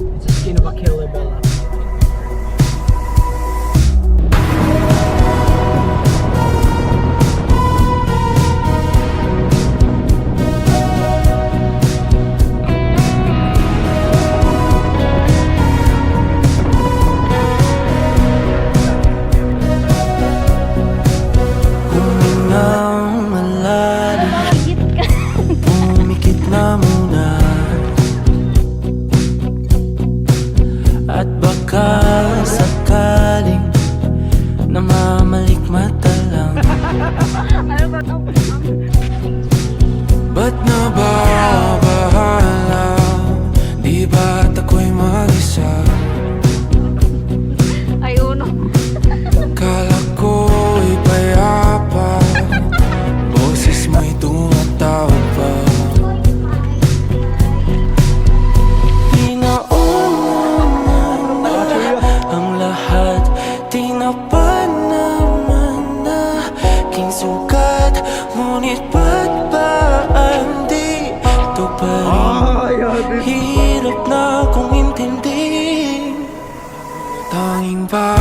It's the skin of a killer bella. At baka sakaling namamalikmata lang. Ba't nababahala? Di ba't ako'y mag-isa? Ay, uno. Kala ko'y payapa, boses mo'y tumatawag pa. Tinapa naman na aking sugat, ngunit ba't ba hindi ito pa rin? Hirap na kong intindi. Tanging ba